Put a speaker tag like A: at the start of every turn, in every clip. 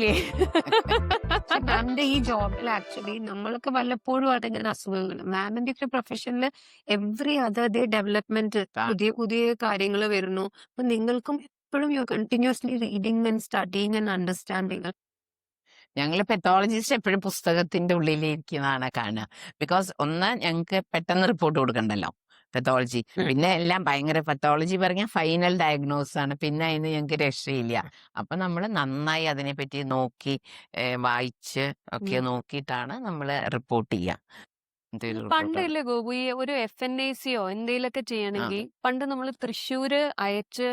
A: ഇല്ലേ?
B: മാമിന്റെ ഈ ജോബിൽ ആക്ച്വലി നമ്മളൊക്കെ വല്ലപ്പോഴും ഇങ്ങനെ അസുഖങ്ങൾ, മാമിന്റെ ഒക്കെ പ്രൊഫഷനിൽ എവറി അതർ ഡേ ഡെവലപ്മെന്റ്, പുതിയ പുതിയ കാര്യങ്ങൾ വരുന്നു. അപ്പൊ നിങ്ങൾക്കും എപ്പോഴും you continuously reading and studying and understanding.
C: ഞങ്ങൾ പെത്തോളജിസ്റ്റ് എപ്പോഴും പുസ്തകത്തിന്റെ ഉള്ളിലിരിക്കുന്നതാണ് കാണുക. ബിക്കോസ് ഒന്ന്, ഞങ്ങൾക്ക് പെട്ടെന്ന് റിപ്പോർട്ട് കൊടുക്കണ്ടല്ലോ പെത്തോളജി. പിന്നെ എല്ലാം ഭയങ്കര പെത്തോളജി പറഞ്ഞാൽ ഫൈനൽ ഡയഗ്നോസ് ആണ്. പിന്നെ അതിന് ഞങ്ങൾക്ക് രക്ഷയില്ല. അപ്പൊ നമ്മൾ നന്നായി അതിനെപ്പറ്റി നോക്കി വായിച്ച് ഒക്കെ നോക്കിയിട്ടാണ് നമ്മൾ റിപ്പോർട്ട് ചെയ്യുക.
A: പണ്ടില്ലേ ഗോപു, ഈ ഒരു FNACയോ എന്തെങ്കിലുമൊക്കെ ചെയ്യണമെങ്കിൽ പണ്ട് നമ്മൾ തൃശ്ശൂര് അയച്ച്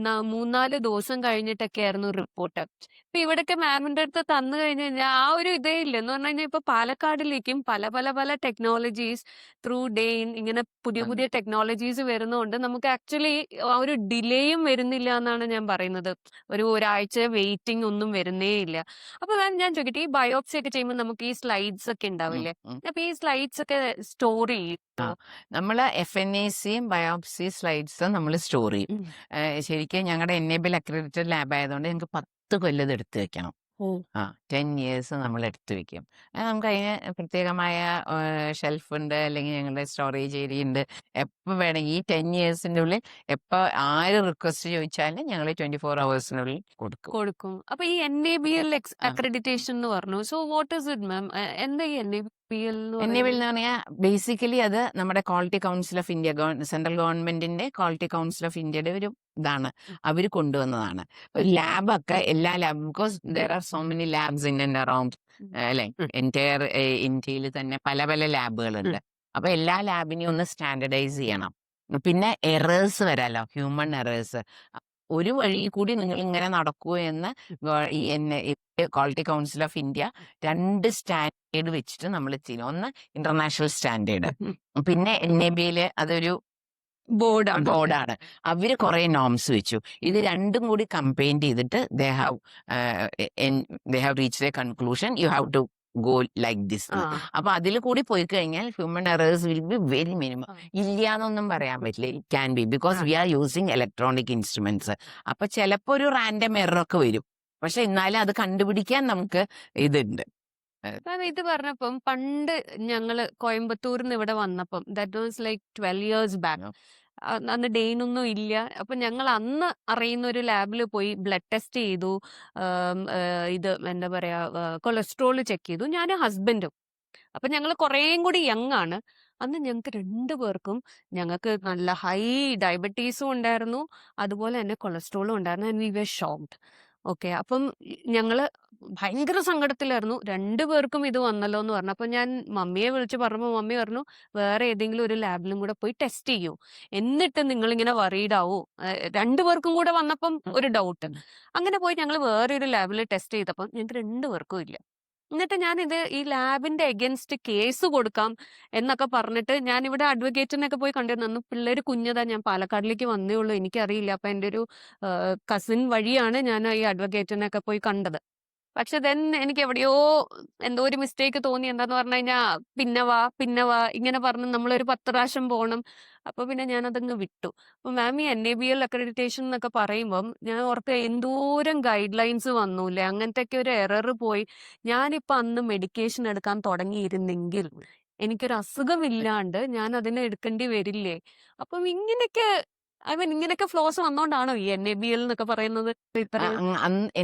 A: 3-4 ദിവസം കഴിഞ്ഞിട്ടൊക്കെ ആയിരുന്നു റിപ്പോർട്ട്. ഇപ്പൊ ഇവിടൊക്കെ മാമിന്റെ അടുത്ത് തന്നു കഴിഞ്ഞു കഴിഞ്ഞാൽ ആ ഒരു ഇതേ ഇല്ല. എന്ന് പറഞ്ഞു കഴിഞ്ഞാൽ ഇപ്പൊ പാലക്കാടിലേക്കും പല പല പല ടെക്നോളജീസ് ത്രൂ ഡെയിൻ ഇങ്ങനെ പുതിയ പുതിയ ടെക്നോളജീസ് വരുന്നതുകൊണ്ട് നമുക്ക് ആക്ച്വലി ആ ഒരു ഡിലേയും വരുന്നില്ല എന്നാണ് ഞാൻ പറയുന്നത്. ഒരാഴ്ച വെയിറ്റിംഗ് ഒന്നും വരുന്നേ ഇല്ല. അപ്പൊ മാം ഞാൻ ചോദിക്കട്ടെ, ഈ ബയോപ്സി ഒക്കെ ചെയ്യുമ്പോൾ നമുക്ക് ഈ സ്ലൈഡ്സ് ഒക്കെ ഉണ്ടാവില്ലേ? അപ്പൊ ഈ സ്ലൈഡ്സ് ഒക്കെ സ്റ്റോർ ചെയ്യും.
C: നമ്മള് FNACയും ബയോപ്സി സ്ലൈഡ്സും നമ്മൾ സ്റ്റോർ ചെയ്യും. ശരിക്കും ഞങ്ങളുടെ എന്നേബിൾ അക്രഡിറ്റഡ് ലാബ് ആയതുകൊണ്ട് ഞങ്ങൾക്ക് 10 കൊല്ലം ഇത് എടുത്തു വെക്കണം. 10 years നമ്മൾ എടുത്തു വെക്കും. നമുക്ക് അതിന് പ്രത്യേകമായ ഷെൽഫുണ്ട്, അല്ലെങ്കിൽ ഞങ്ങളുടെ സ്റ്റോറേജ് ഏരിയ ഉണ്ട്. എപ്പോൾ വേണമെങ്കിൽ ഈ 10 yearsന്റെ ഉള്ളിൽ എപ്പോൾ ആര് റിക്വസ്റ്റ് ചോദിച്ചാലും ഞങ്ങൾ 24 hours കൊടുക്കും.
A: അപ്പൊ ഈ NABL അക്രഡിറ്റേഷൻ എന്ന് പറഞ്ഞു. സോ വാട്ട് ഇസ് ഇറ്റ് മാം? എന്താ ഈ NABL
C: എന്ന് പറഞ്ഞാൽ ബേസിക്കലി അത് നമ്മുടെ quality council of India, central ഗവൺമെന്റിന്റെ ക്വാളിറ്റി കൗൺസിൽ ഓഫ് ഇന്ത്യയുടെ ഒരു ഇതാണ്. അവർ കൊണ്ടുവന്നതാണ്. ലാബൊക്കെ എല്ലാ lab, because there are so many labs in and around അല്ലെ, എൻറ്റയർ ഇന്ത്യയിൽ തന്നെ പല പല ലാബുകളുണ്ട്. അപ്പൊ എല്ലാ ലാബിനെയും ഒന്ന് സ്റ്റാൻഡർഡൈസ് ചെയ്യണം. പിന്നെ എറേഴ്സ് വരാലോ, ഹ്യൂമൻ എറേഴ്സ്. ഒരു വഴി കൂടി നിങ്ങൾ ഇങ്ങനെ നടക്കൂ എന്ന് quality council of India 2 standard വെച്ചിട്ട് നമ്മൾ ചെയ്യും. ഒന്ന് ഇന്റർനാഷണൽ സ്റ്റാൻഡേർഡ്, പിന്നെ NABL അതൊരു ബോർഡാണ്. അവര് കുറെ നോംസ് വെച്ചു. ഇത് രണ്ടും കൂടി കമ്പൈൻ ചെയ്തിട്ട് they have reached a conclusion, you have to go like this. അപ്പൊ അതിൽ കൂടി പോയി കഴിഞ്ഞാൽ human errors will be very minimum. ഇല്ലാന്നൊന്നും പറയാൻ പറ്റില്ല. It can be, because we are using electronic instruments. അപ്പൊ ചിലപ്പോ ഒരു റാൻഡം എററൊക്കെ വരും. പക്ഷെ എന്നാലും അത് കണ്ടുപിടിക്കാൻ നമുക്ക് ഇതുണ്ട്.
A: ഇത് പറഞ്ഞപ്പം പണ്ട് ഞങ്ങള് കോയമ്പത്തൂരിന്ന് ഇവിടെ വന്നപ്പം, that was like 12 years back. അന്ന് ഡെയിനൊന്നും ഇല്ല. അപ്പൊ ഞങ്ങൾ അന്ന് അറിയുന്ന ഒരു ലാബിൽ പോയി ബ്ലഡ് ടെസ്റ്റ് ചെയ്തു. ഇത് എന്താ പറയാ, കൊളസ്ട്രോൾ ചെക്ക് ചെയ്തു, ഞാനും ഹസ്ബൻഡും. അപ്പൊ ഞങ്ങൾ കുറേയും കൂടി യങ് ആണ്. അന്ന് ഞങ്ങൾക്ക് 2 പേർക്കും ഞങ്ങൾക്ക് നല്ല ഹൈ ഡയബറ്റീസും ഉണ്ടായിരുന്നു, അതുപോലെ തന്നെ കൊളസ്ട്രോളും ഉണ്ടായിരുന്നു. And we were shocked. Okay, അപ്പം ഞങ്ങള് ഭയങ്കര സങ്കടത്തിലായിരുന്നു. 2 പേർക്കും ഇത് വന്നല്ലോ എന്ന് പറഞ്ഞു. അപ്പൊ ഞാൻ മമ്മിയെ വിളിച്ച് പറഞ്ഞപ്പോൾ മമ്മി പറഞ്ഞു, വേറെ ഏതെങ്കിലും ഒരു ലാബിലും കൂടെ പോയി ടെസ്റ്റ് ചെയ്യൂ, എന്നിട്ട് നിങ്ങൾ ഇങ്ങനെ വറീഡ് ആവൂ. 2 പേർക്കും കൂടെ വന്നപ്പം ഒരു ഡൗട്ട്. അങ്ങനെ പോയി ഞങ്ങൾ വേറെ ഒരു ലാബിൽ ടെസ്റ്റ് ചെയ്തപ്പം ഞങ്ങൾക്ക് 2 പേർക്കും ഇല്ല. എന്നിട്ട് ഞാനിത് ഈ ലാബിന്റെ എഗൻസ്റ്റ് കേസ് കൊടുക്കാം എന്നൊക്കെ പറഞ്ഞിട്ട് ഞാൻ ഇവിടെ അഡ്വക്കേറ്റിനൊക്കെ പോയി കണ്ടിരുന്നു. അന്ന് പിള്ളേര് കുഞ്ഞതാ, ഞാൻ പാലക്കാടിലേക്ക് വന്നേ ഉള്ളൂ, എനിക്കറിയില്ല. അപ്പൊ എൻ്റെ ഒരു കസിൻ വഴിയാണ് ഞാൻ ഈ അഡ്വക്കേറ്റിനൊക്കെ പോയി കണ്ടത്. പക്ഷെ ദെൻ എനിക്ക് എവിടെയോ എന്തോ ഒരു മിസ്റ്റേക്ക് തോന്നി. എന്താന്ന് പറഞ്ഞു കഴിഞ്ഞാൽ പിന്നെ വാ ഇങ്ങനെ പറഞ്ഞ് നമ്മളൊരു 10 പ്രാവശ്യം പോകണം. അപ്പൊ പിന്നെ ഞാൻ അതങ്ങ് വിട്ടു. അപ്പൊ മാം ഈ NABL അക്രഡിറ്റേഷൻ എന്നൊക്കെ പറയുമ്പം ഞാൻ ഓർത്ത് എന്തോരം ഗൈഡ് ലൈൻസ് വന്നൂല്ലേ, അങ്ങനത്തെ ഒക്കെ ഒരു എറർ പോയി. ഞാനിപ്പൊ അന്ന് മെഡിക്കേഷൻ എടുക്കാൻ തുടങ്ങിയിരുന്നെങ്കിൽ എനിക്കൊരു അസുഖമില്ലാണ്ട് ഞാൻ അതിനെ എടുക്കേണ്ടി വരില്ലേ? അപ്പം ഇങ്ങനെയൊക്കെ ഇങ്ങനെയൊക്കെ ഫ്ലോസ് വന്നോണ്ടാണോ ഈ NABL എന്നൊക്കെ പറയുന്നത്?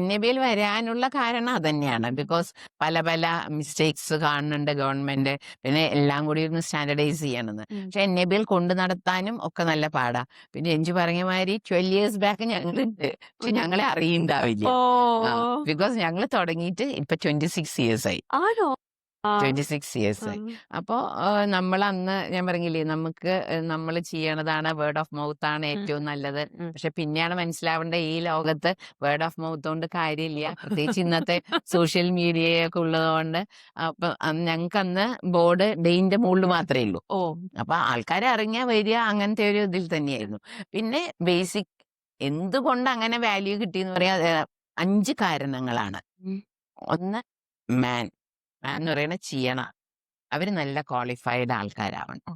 C: NABL വരാനുള്ള കാരണം അതന്നെയാണ്. ബിക്കോസ് പല പല മിസ്റ്റേക്സ് കാണുന്നുണ്ട് ഗവൺമെന്റ്. പിന്നെ എല്ലാം കൂടി ഒന്ന് സ്റ്റാൻഡർഡൈസ് ചെയ്യണമെന്ന്. പക്ഷെ NABL കൊണ്ടു നടത്താനും ഒക്കെ നല്ല പാടാ. പിന്നെ എഞ്ചു പറഞ്ഞ മാതിരി 12 years ബാക്ക് ഞങ്ങളുണ്ട്, പക്ഷെ ഞങ്ങളെ അറിയുണ്ടാവില്ല. ബിക്കോസ് ഞങ്ങൾ തുടങ്ങിയിട്ട് ഇപ്പൊ 26 years ആയി.
A: ആണോ?
C: 26 years ആയി. അപ്പോ നമ്മൾ അന്ന് ഞാൻ പറഞ്ഞില്ലേ, നമുക്ക് നമ്മൾ ചെയ്യണതാണ്, വേർഡ് ഓഫ് മൗത്ത് ആണ് ഏറ്റവും നല്ലത്. പക്ഷെ പിന്നെയാണ് മനസ്സിലാവേണ്ട, ഈ ലോകത്ത് വേർഡ് ഓഫ് മൗത്ത് കൊണ്ട് കാര്യമില്ല, പ്രത്യേകിച്ച് ഇന്നത്തെ സോഷ്യൽ മീഡിയയൊക്കെ ഉള്ളതുകൊണ്ട്. അപ്പൊ ഞങ്ങൾക്ക് അന്ന് ബോർഡ് ഡെയിന്റെ മുകളിൽ മാത്രമേ ഉള്ളൂ. അപ്പൊ ആൾക്കാരെ അറിഞ്ഞാൽ വരിക, അങ്ങനത്തെ ഒരു ഇതിൽ തന്നെയായിരുന്നു. പിന്നെ ബേസിക് എന്തുകൊണ്ട് അങ്ങനെ വാല്യൂ കിട്ടിയെന്ന് പറയാ, 5 കാരണങ്ങളാണ്. ഒന്ന്, മാൻ എന്ന് പറയുന്ന ചെയ്യണം. അവര് നല്ല ക്വാളിഫൈഡ് ആൾക്കാരാവണം,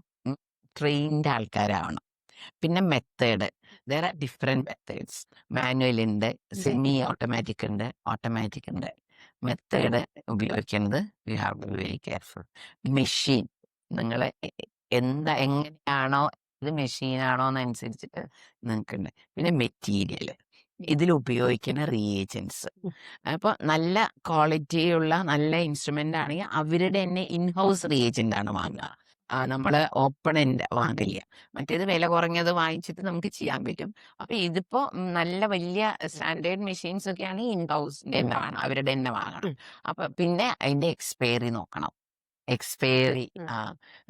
C: ട്രെയിൻഡ് ആൾക്കാരാവണം. പിന്നെ method, there are different methods. Manual ഉണ്ട്, സെമി ഓട്ടോമാറ്റിക് ഉണ്ട്, ഓട്ടോമാറ്റിക് ഉണ്ട്. മെത്തേഡ് ഉപയോഗിക്കുന്നത് we have to be very careful. Machine നിങ്ങൾ എങ്ങനെയാണോ ഇത് മെഷീനാണോ എന്നനുസരിച്ചിട്ട് നിങ്ങൾക്കുണ്ട്. പിന്നെ മെറ്റീരിയൽ, ഇതിൽ ഉപയോഗിക്കുന്ന റിയേജൻസ്. അപ്പോൾ നല്ല ക്വാളിറ്റിയുള്ള നല്ല ഇൻസ്ട്രുമെന്റ് ആണെങ്കിൽ അവരുടെ തന്നെ ഇൻഹൗസ് റിയേജന്റ് ആണ് വാങ്ങുക. നമ്മൾ ഓപ്പൺ എൻഡ് വാങ്ങില്ല. മറ്റേത് വില കുറഞ്ഞത് വാങ്ങിച്ചിട്ട് നമുക്ക് ചെയ്യാൻ പറ്റും. അപ്പൊ ഇതിപ്പോ നല്ല വലിയ സ്റ്റാൻഡേർഡ് മെഷീൻസ് ഒക്കെ ആണെങ്കിൽ ഇൻഹൗസിന്റെ തന്നെ വേണം, അവരുടെ തന്നെ വാങ്ങണം. അപ്പൊ പിന്നെ അതിന്റെ എക്സ്പയറി നോക്കണം, എക്സ്പയറി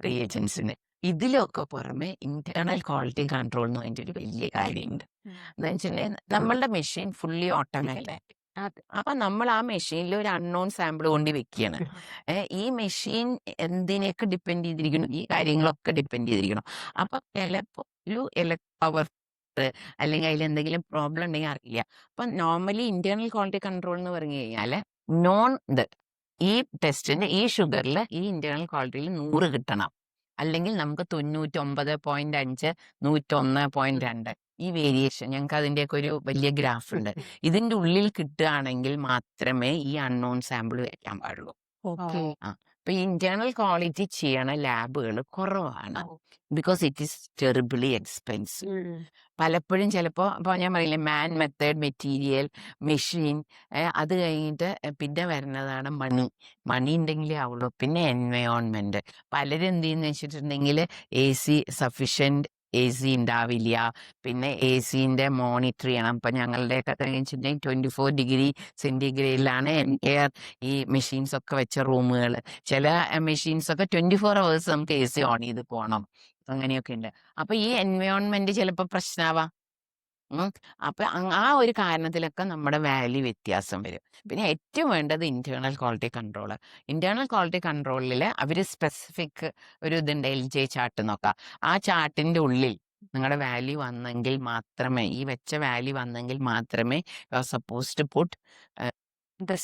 C: റിയേജൻസിന്. ഇതിലൊക്കെ പുറമെ ഇന്റേണൽ ക്വാളിറ്റി കൺട്രോൾ എന്ന് പറഞ്ഞിട്ട് ഒരു വലിയ കാര്യമുണ്ട്. എന്താ വെച്ചിട്ടുണ്ടെങ്കിൽ നമ്മളുടെ മെഷീൻ ഫുള്ളി ഓട്ടോമാറ്റിക്. അപ്പൊ നമ്മൾ ആ മെഷീനിൽ ഒരു അൺനോൺ സാമ്പിൾ കൊണ്ട് വെക്കുകയാണ്. ഈ മെഷീൻ എന്തിനൊക്കെ ഡിപ്പെൻഡ് ചെയ്തിരിക്കുന്നു, ഈ കാര്യങ്ങളൊക്കെ ഡിപ്പെൻഡ് ചെയ്തിരിക്കണം. അപ്പൊ ചിലപ്പോ ഒരു പവർ അല്ലെങ്കിൽ അതിൽ എന്തെങ്കിലും പ്രോബ്ലം ഉണ്ടെങ്കിൽ അറിയില്ല. അപ്പൊ നോർമലി ഇന്റേണൽ ക്വാളിറ്റി കൺട്രോൾ എന്ന് പറഞ്ഞു കഴിഞ്ഞാൽ ഈ ടെസ്റ്റിന് ഈ ഷുഗറിൽ ഈ ഇന്റേണൽ ക്വാളിറ്റിയിൽ 100 കിട്ടണം, അല്ലെങ്കിൽ നമുക്ക് 99.5 101.2 ഈ വേരിയേഷൻ, ഞങ്ങൾക്ക് അതിൻ്റെയൊക്കെ ഒരു വലിയ ഗ്രാഫ് ഉണ്ട്. ഇതിൻ്റെ ഉള്ളിൽ കിട്ടുകയാണെങ്കിൽ മാത്രമേ ഈ അൺനോൺ സാമ്പിൾ വയ്ക്കാൻ പാടുള്ളൂ. അപ്പൊ ഇന്റേണൽ ക്വാളിറ്റി ചെയ്യണ ലാബുകൾ കുറവാണ്. Because it is terribly expensive. പലപ്പോഴും ചിലപ്പോൾ ഇപ്പോൾ ഞാൻ പറയില്ലേ, മാൻ മെത്തേഡ്, മെറ്റീരിയൽ, മെഷീൻ, അത് കഴിഞ്ഞിട്ട് പിന്നെ വരുന്നതാണ് മണി ഉണ്ടെങ്കിലേ ആവുള്ളൂ. പിന്നെ എൻവയോൺമെന്റ്. പലരും എന്ത് ചെയ്യുന്ന വെച്ചിട്ടുണ്ടെങ്കിൽ AC സഫിഷ്യൻറ്റ് AC ഉണ്ടാവില്ല. പിന്നെ ACന്റെ മോണിറ്റർ ചെയ്യണം. ഇപ്പം ഞങ്ങളുടെയൊക്കെ കഴിഞ്ഞിട്ടുണ്ടെങ്കിൽ 24 ഡിഗ്രി സെൻറ്റിഗ്രേഡിലാണ് എയർ ഈ മെഷീൻസ് ഒക്കെ വെച്ച റൂമുകൾ. ചില മെഷീൻസ് ഒക്കെ 24 hours നമുക്ക് AC ഓൺ ചെയ്ത് പോകണം. അങ്ങനെയൊക്കെ ഉണ്ട്. അപ്പൊ ഈ എൻവയോൺമെന്റ് ചിലപ്പോൾ പ്രശ്നമാവാം. അപ്പൊ ആ ഒരു കാരണത്തിലൊക്കെ നമ്മുടെ വാല്യൂ വ്യത്യാസം വരും. പിന്നെ ഏറ്റവും വേണ്ടത് internal quality control. Internal quality കൺട്രോളിൽ അവർ സ്പെസിഫിക് ഒരു ഇതുണ്ട്, LJ ചാർട്ട് നോക്കാം. ആ ചാർട്ടിന്റെ ഉള്ളിൽ നിങ്ങളുടെ വാല്യൂ വന്നെങ്കിൽ മാത്രമേ, ഈ വെച്ച വാല്യൂ വന്നെങ്കിൽ മാത്രമേ സപ്പോസ് ടു പുട്ട്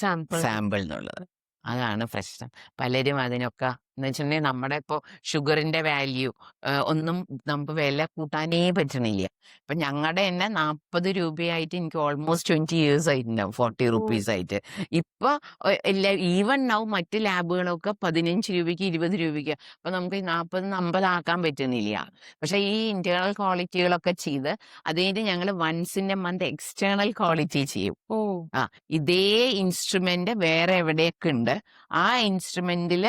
C: സാമ്പിൾ എന്നുള്ളത്. അതാണ് പ്രശ്നം. പലരും അതിനൊക്കെ എന്ന് വെച്ചിട്ടുണ്ടെങ്കിൽ നമ്മുടെ ഇപ്പോൾ ഷുഗറിന്റെ വാല്യൂ ഒന്നും നമുക്ക് വില കൂട്ടാനേ പറ്റണില്ല. ഇപ്പൊ ഞങ്ങളുടെ തന്നെ 40 രൂപയായിട്ട് എനിക്ക് ഓൾമോസ്റ്റ് 20 years ആയിട്ടുണ്ടാവും, 40 rupees ആയിട്ട്. ഇപ്പൊ ഈവൻ നൗ മറ്റ് ലാബുകളൊക്കെ 15 രൂപയ്ക്ക് 20 രൂപയ്ക്ക്. അപ്പൊ നമുക്ക് 40 50 ആക്കാൻ പറ്റുന്നില്ല. പക്ഷെ ഈ ഇന്റേണൽ ക്വാളിറ്റികളൊക്കെ ചെയ്ത് അത് കഴിഞ്ഞിട്ട് ഞങ്ങൾ once in a month external quality ചെയ്യും. ഇതേ ഇൻസ്ട്രുമെന്റ് വേറെ എവിടെയൊക്കെ ഉണ്ട്, ആ ഇൻസ്ട്രുമെന്റിൽ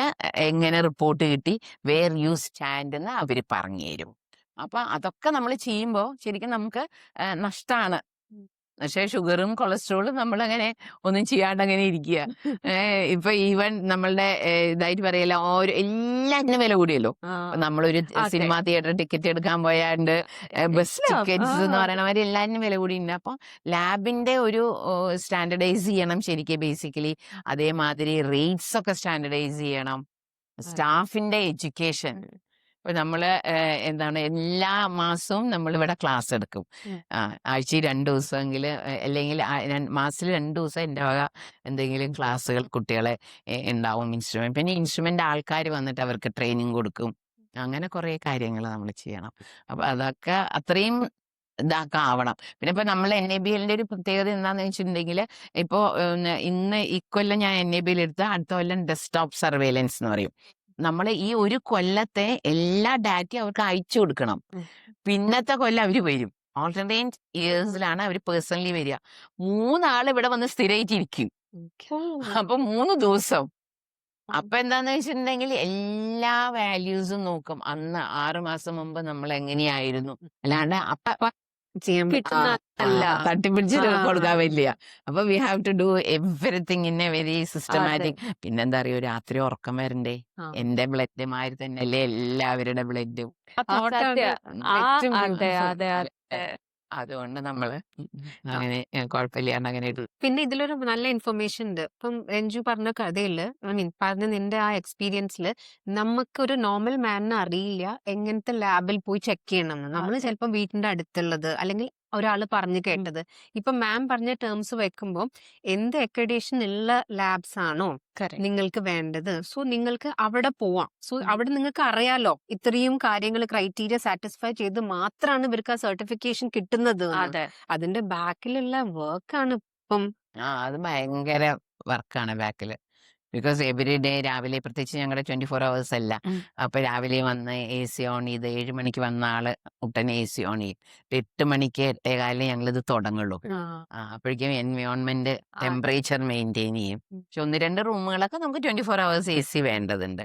C: എങ്ങനെ റിപ്പോർട്ട് കിട്ടി, വേർ യു സ്റ്റാൻഡ് എന്ന് അവർ പറഞ്ഞു തരും. അപ്പൊ അതൊക്കെ നമ്മൾ ചെയ്യുമ്പോൾ ശരിക്കും നമുക്ക് നഷ്ടമാണ്. പക്ഷേ ഷുഗറും കൊളസ്ട്രോളും നമ്മളങ്ങനെ ഒന്നും ചെയ്യാണ്ട് അങ്ങനെ ഇരിക്കുക. ഇപ്പൊ ഈവൻ നമ്മളുടെ ഇതായിട്ട് പറയല്ല, എല്ലാത്തിനും വില കൂടിയല്ലോ. നമ്മളൊരു സിനിമ തിയേറ്റർ ടിക്കറ്റ് എടുക്കാൻ പോയാണ്ട് ബസ് ടിക്കറ്റ്സ് എന്ന് പറയണവര് എല്ലാത്തിനും വില കൂടിയുണ്ട്. അപ്പൊ ലാബിന്റെ ഒരു സ്റ്റാൻഡർഡൈസ് ചെയ്യണം ശരിക്കും ബേസിക്കലി. അതേമാതിരി റേറ്റ്സ് ഒക്കെ സ്റ്റാൻഡർഡൈസ് ചെയ്യണം. സ്റ്റാഫിന്റെ എഡ്യൂക്കേഷൻ. ഇപ്പൊ നമ്മള് എന്താണ്, എല്ലാ മാസവും നമ്മളിവിടെ ക്ലാസ് എടുക്കും. ആഴ്ചയിൽ 2 ദിവസമെങ്കിലും, അല്ലെങ്കിൽ മാസത്തിൽ 2 ദിവസം എൻ്റെ വക എന്തെങ്കിലും ക്ലാസ്സുകൾ കുട്ടികളെ ഉണ്ടാവും. ഇൻസ്ട്രുമെന്റ്, പിന്നെ ഇൻസ്ട്രുമെന്റ് ആൾക്കാർ വന്നിട്ട് അവർക്ക് ട്രെയിനിങ് കൊടുക്കും. അങ്ങനെ കുറെ കാര്യങ്ങൾ നമ്മൾ ചെയ്യണം. അപ്പൊ അതൊക്കെ അത്രയും ഇതാക്കാൻ ആവണം. പിന്നെ ഇപ്പൊ നമ്മൾ NABLന്റെ ഒരു പ്രത്യേകത എന്താന്ന് വെച്ചിട്ടുണ്ടെങ്കിൽ, ഇപ്പോ ഇന്ന് ഇക്കൊല്ലം ഞാൻ NABL എടുത്ത അടുത്ത കൊല്ലം ഡെസ്ക്ടോപ്പ് സർവേലൻസ് എന്ന് പറയും. നമ്മൾ ഈ ഒരു കൊല്ലത്തെ എല്ലാ ഡാറ്റയും അവർക്ക് അയച്ചു കൊടുക്കണം. പിന്നത്തെ കൊല്ലം അവര് വരും. ഓൾട്ടർനേറ്റ് ഇയേഴ്സിലാണ് അവർ പേഴ്സണലി വരിക. 3 ആൾ ഇവിടെ വന്ന് സ്ഥിരമായിട്ടിരിക്കും. അപ്പൊ 3 ദിവസം. അപ്പൊ എന്താന്ന് വെച്ചിട്ടുണ്ടെങ്കിൽ എല്ലാ വാല്യൂസും നോക്കും. അന്ന് 6 മാസം മുമ്പ് നമ്മൾ എങ്ങനെയായിരുന്നു, അല്ലാണ്ട് അപ്പൊ തട്ടിപ്പിടിച്ചിട്ട് കൊടുക്കാൻ പറ്റില്ല. അപ്പൊ we have to do everything in a very systematic. പിന്നെന്താ അറിയോ, രാത്രി ഉറക്കം വരണ്ടേ? എന്റെ ബ്ലഡ് മാതിരി തന്നെയല്ലേ എല്ലാവരുടെ ബ്ലഡും. അതുകൊണ്ട് നമ്മള് അങ്ങനെ കുഴപ്പമില്ലാണ്ട് അങ്ങനെ ഇട്ടു.
B: പിന്നെ ഇതിലൊരു നല്ല ഇൻഫർമേഷൻ ഉണ്ട്. ഇപ്പം രഞ്ജു പറഞ്ഞ കഥയില്, പറഞ്ഞ നിന്റെ ആ എക്സ്പീരിയൻസിൽ നമുക്കൊരു നോർമൽ മാനിന് അറിയില്ല എങ്ങനത്തെ ലാബിൽ പോയി ചെക്ക് ചെയ്യണമെന്ന്. നമ്മൾ ചിലപ്പോൾ വീട്ടിന്റെ അടുത്തുള്ളത് അല്ലെങ്കിൽ ഒരാൾ പറഞ്ഞു കേട്ടത്. ഇപ്പൊ മാം പറഞ്ഞ ടേംസ് വെക്കുമ്പോൾ എന്ത് അക്രഡിറ്റേഷൻ ഉള്ള ലാബ്സ് ആണോ നിങ്ങൾക്ക് വേണ്ടത്, സോ നിങ്ങൾക്ക് അവിടെ പോവാം. സോ അവിടെ നിങ്ങൾക്ക് അറിയാലോ ഇത്രയും കാര്യങ്ങൾ ക്രൈറ്റീരിയ സാറ്റിസ്ഫൈ ചെയ്ത് മാത്രമാണ് ഇവർക്ക് ആ സർട്ടിഫിക്കേഷൻ കിട്ടുന്നത്. അതിന്റെ ബാക്കിലുള്ള വർക്കാണ് ഇപ്പം.
C: അത് ഭയങ്കര വർക്കാണ് ബാക്കിൽ. ബിക്കോസ് എവറി ഡേ രാവിലെ, പ്രത്യേകിച്ച് ഞങ്ങളുടെ 24 hours അല്ല. അപ്പൊ രാവിലെ വന്ന് AC ഓൺ ചെയ്ത് 7 മണിക്ക് വന്ന ആള് ഉടനെ AC ഓൺ ചെയ്യും. 8 മണിക്ക് 8:15 ഞങ്ങളിത് തുടങ്ങുള്ളൂ. അപ്പോഴേക്കും എൻവയോൺമെന്റ് ടെമ്പറേച്ചർ മെയിൻറ്റെയിൻ ചെയ്യും. പക്ഷെ 1-2 റൂമുകളൊക്കെ നമുക്ക് 24 hours AC വേണ്ടതുണ്ട്.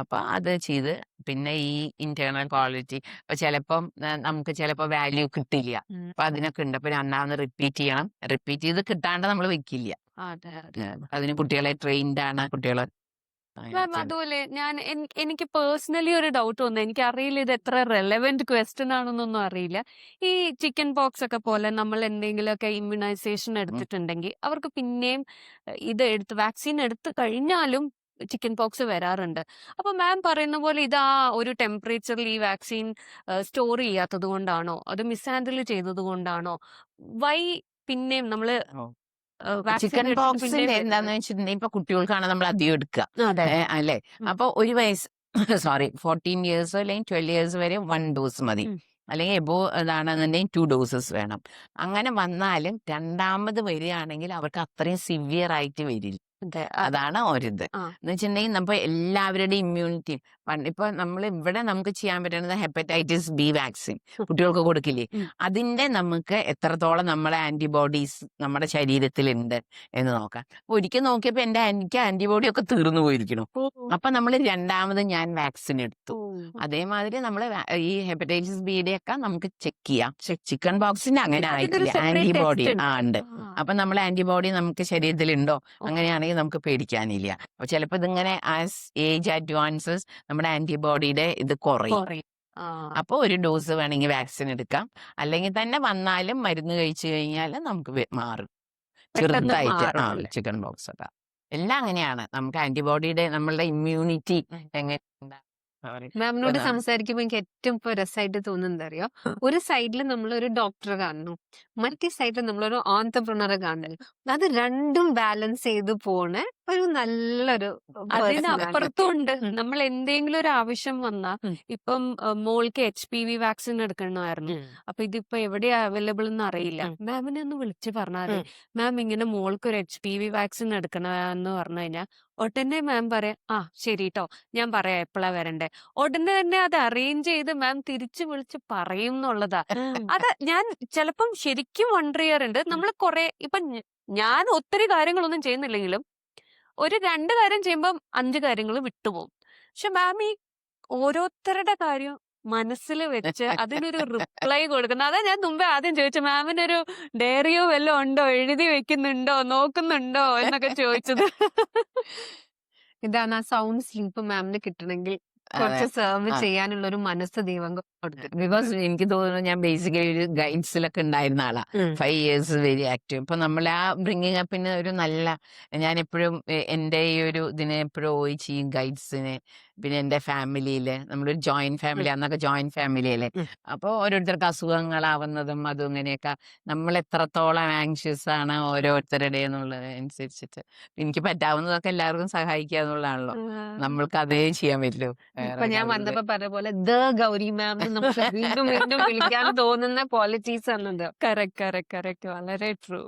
C: അപ്പൊ അത് ചെയ്ത്, പിന്നെ ഈ ഇന്റേണൽ ക്വാളിറ്റി ചിലപ്പം നമുക്ക് ചിലപ്പോൾ വാല്യൂ കിട്ടില്ല. അപ്പൊ അതിനൊക്കെ ഉണ്ട്. അപ്പൊ രണ്ടാമത് റിപ്പീറ്റ് ചെയ്യണം. റിപ്പീറ്റ് ചെയ്ത് കിട്ടാണ്ട് നമ്മൾ വെക്കില്ല.
A: അതെ അതെ.
C: അതിന് കുട്ടികളെ ട്രെയിൻഡ് ആണ് കുട്ടികളെ.
A: മാം അതുപോലെ എനിക്ക് പേഴ്സണലി ഒരു ഡൗട്ട് വന്നു. എനിക്ക് അറിയില്ല ഇത് എത്ര റെലവെന്റ് ക്വസ്റ്റ്യൻ ആണെന്നൊന്നും അറിയില്ല. ഈ ചിക്കൻ പോക്സ് ഒക്കെ പോലെ നമ്മൾ എന്തെങ്കിലുമൊക്കെ ഇമ്മ്യൂണൈസേഷൻ എടുത്തിട്ടുണ്ടെങ്കിൽ അവർക്ക് പിന്നെയും ഇത് വാക്സിൻ എടുത്തു കഴിഞ്ഞാലും ചിക്കൻ പോക്സ് വരാറുണ്ട്. അപ്പൊ മാം പറയുന്ന പോലെ ഇത് ആ ഒരു ടെമ്പറേച്ചറിൽ ഈ വാക്സിൻ സ്റ്റോർ ചെയ്യാത്തത് കൊണ്ടാണോ, അത് മിസ്ഹാൻഡിൽ ചെയ്തത് കൊണ്ടാണോ, വൈ പിന്നെയും നമ്മള്
C: ചിക്കൻ പോക്സിന്റെ എന്താന്ന് വെച്ചിട്ടുണ്ടെങ്കിൽ ഇപ്പൊ കുട്ടികൾക്കാണ് നമ്മൾ അധികം എടുക്കുക, അല്ലേ? അപ്പൊ ഒരു വയസ്സ് സോറി 14 years അല്ലെങ്കിൽ 12 years വരെ 1 dose മതി. അല്ലെങ്കിൽ എബോ ഇതാണെന്നുണ്ടെങ്കിൽ 2 doses വേണം. അങ്ങനെ വന്നാലും രണ്ടാമത് വരികയാണെങ്കിൽ അവർക്ക് അത്രയും സിവിയർ ആയിട്ട് വരില്ല. അതാണ് ഒരിത് എന്ന് വെച്ചിട്ടുണ്ടെങ്കിൽ നമ്മൾ എല്ലാവരുടെയും ഇമ്മ്യൂണിറ്റി. ഇപ്പൊ നമ്മൾ ഇവിടെ നമുക്ക് ചെയ്യാൻ പറ്റുന്നത് ഹെപ്പറ്റൈറ്റിസ് B വാക്സിൻ കുട്ടികൾക്ക് കൊടുക്കില്ലേ, അതിന്റെ നമുക്ക് എത്രത്തോളം നമ്മളെ ആന്റിബോഡീസ് നമ്മുടെ ശരീരത്തിലുണ്ട് എന്ന് നോക്കാം. ഒരിക്കൽ നോക്കിയപ്പോ എനിക്ക് ആന്റിബോഡി ഒക്കെ തീർന്നു പോയിരിക്കണം. അപ്പൊ നമ്മൾ രണ്ടാമത് ഞാൻ വാക്സിൻ എടുത്തു. അതേമാതിരി നമ്മൾ ഈ ഹെപ്പറ്റൈറ്റിസ് ബിയുടെ ഒക്കെ നമുക്ക് ചെക്ക് ചെയ്യാം. ചിക്കൻ ബോക്സിന്റെ അങ്ങനെ ആയിട്ടില്ല, ആന്റിബോഡി ഉണ്ട്. അപ്പൊ നമ്മൾ ആന്റിബോഡി നമുക്ക് ശരീരത്തിലുണ്ടോ, അങ്ങനെയാണെങ്കിൽ നമുക്ക് പേടിക്കാനില്ല. അപ്പൊ ചിലപ്പോ ഇതിങ്ങനെ ആസ് ഏജ് അഡ്വാൻസസ് നമ്മുടെ ആന്റിബോഡിയുടെ ഇത് കുറയും. അപ്പൊ ഒരു ഡോസ് വേണമെങ്കിൽ വാക്സിൻ എടുക്കാം. അല്ലെങ്കിൽ തന്നെ വന്നാലും മരുന്ന് കഴിച്ചു കഴിഞ്ഞാൽ നമുക്ക് മാറും ചെറുതായിട്ട്. ചിക്കൻ ബോക്സ് ഒക്കെ എല്ലാം അങ്ങനെയാണ്. നമുക്ക് ആന്റിബോഡിയുടെ നമ്മളുടെ ഇമ്മ്യൂണിറ്റി എങ്ങനെ
B: മാമിനോട് സംസാരിക്കുമ്പോ എനിക്ക് ഏറ്റവും ഇപ്പൊ രസമായിട്ട് തോന്നുന്നത് അറിയോ, ഒരു സൈഡിൽ നമ്മളൊരു ഡോക്ടറെ കാണുന്നു, മറ്റേ സൈഡിൽ നമ്മളൊരു ഓൺട്രപ്രണറെ കാണുന്നു. അത് രണ്ടും ബാലൻസ് ചെയ്ത് പോണ ഒരു നല്ലൊരു
A: അതിനപ്പുറത്തുണ്ട്. നമ്മൾ എന്തെങ്കിലും ഒരു ആവശ്യം വന്നാ, ഇപ്പം മോൾക്ക് HPV വാക്സിൻ എടുക്കണമായിരുന്നു. അപ്പൊ ഇതിപ്പോ എവിടെയാ അവൈലബിൾ എന്ന് അറിയില്ല. മാമിനെ ഒന്ന് വിളിച്ച് പറഞ്ഞാൽ മാം ഇങ്ങനെ മോൾക്ക് ഒരു HPV വാക്സിൻ എടുക്കണമെന്ന് പറഞ്ഞു കഴിഞ്ഞാൽ ഉടനെ മാം പറയാം ശരി ട്ടോ, ഞാൻ പറയാം എപ്പോഴാ വരണ്ടേ. ഉടനെ തന്നെ അത് അറേഞ്ച് ചെയ്ത് മാം തിരിച്ചു വിളിച്ച് പറയും എന്നുള്ളതാ. അത് ഞാൻ ചിലപ്പം ശരിക്കും വണ്ടർ ചെയ്യാറുണ്ട്. നമ്മൾ കുറെ ഇപ്പൊ ഞാൻ ഒത്തിരി കാര്യങ്ങളൊന്നും ചെയ്യുന്നില്ലെങ്കിലും ഒരു 2 കാര്യം ചെയ്യുമ്പം 5 കാര്യങ്ങൾ വിട്ടുപോകും. പക്ഷെ മാം ഈ ഓരോരുത്തരുടെ കാര്യം മനസ്സിൽ വെച്ച് അതിനൊരു റിപ്ലൈ കൊടുക്കുന്നത്. അതാ ഞാൻ മുമ്പേ ആദ്യം ചോദിച്ചു, മാമിനൊരു ഡയറിയോ വല്ലതും ഉണ്ടോ, എഴുതി വെക്കുന്നുണ്ടോ, നോക്കുന്നുണ്ടോ എന്നൊക്കെ ചോദിച്ചത്.
B: ഇതാണ് ആ സൗണ്ട് സ്ലീപ്പ് മാമിന് കിട്ടണമെങ്കിൽ കുറച്ച് സെർവ് ചെയ്യാനുള്ള ഒരു മനസ്സ് ദൈവം കൊടുത്തു.
C: ബിക്കോസ് എനിക്ക് തോന്നുന്നു ഞാൻ ബേസിക്കലി ഒരു ഗൈഡ്സിലൊക്കെ ഉണ്ടായിരുന്ന ആളാ. 5 years വെരി ആക്റ്റീവ്. ഇപ്പൊ നമ്മൾ ആ ബ്രിങ്ങിങ് അപ്പിന് ഒരു നല്ല, ഞാൻ എപ്പോഴും എൻ്റെ ഈ ഒരു ഇതിനെ എപ്പോഴും ഓയി ചെയ്യും ഗൈഡ്സിനെ. പിന്നെ എൻ്റെ ഫാമിലിയില് നമ്മളൊരു ജോയിന്റ് ഫാമിലി, അന്നൊക്കെ ജോയിന്റ് ഫാമിലിയല്ലേ. അപ്പോൾ ഓരോരുത്തർക്ക് അസുഖങ്ങളാവുന്നതും അതും ഇങ്ങനെയൊക്കെ നമ്മൾ എത്രത്തോളം ആങ്ഷ്യസ് ആണ് ഓരോരുത്തരുടെ എന്നുള്ളത് അനുസരിച്ചിട്ട് എനിക്ക് പറ്റാവുന്നതൊക്കെ എല്ലാവർക്കും സഹായിക്കുക എന്നുള്ളതാണല്ലോ. നമ്മൾക്ക് അതേ ചെയ്യാൻ പറ്റുള്ളൂ.
B: ഇപ്പൊ ഞാൻ വന്നപ്പോ പറഞ്ഞ പോലെ ഗൗരി മാം നമുക്ക് വീണ്ടും വീണ്ടും വിളിക്കാൻ തോന്നുന്ന ക്വാളിറ്റീസ് ആണത്.
A: കറക്റ്റ് വളരെ ട്രൂ.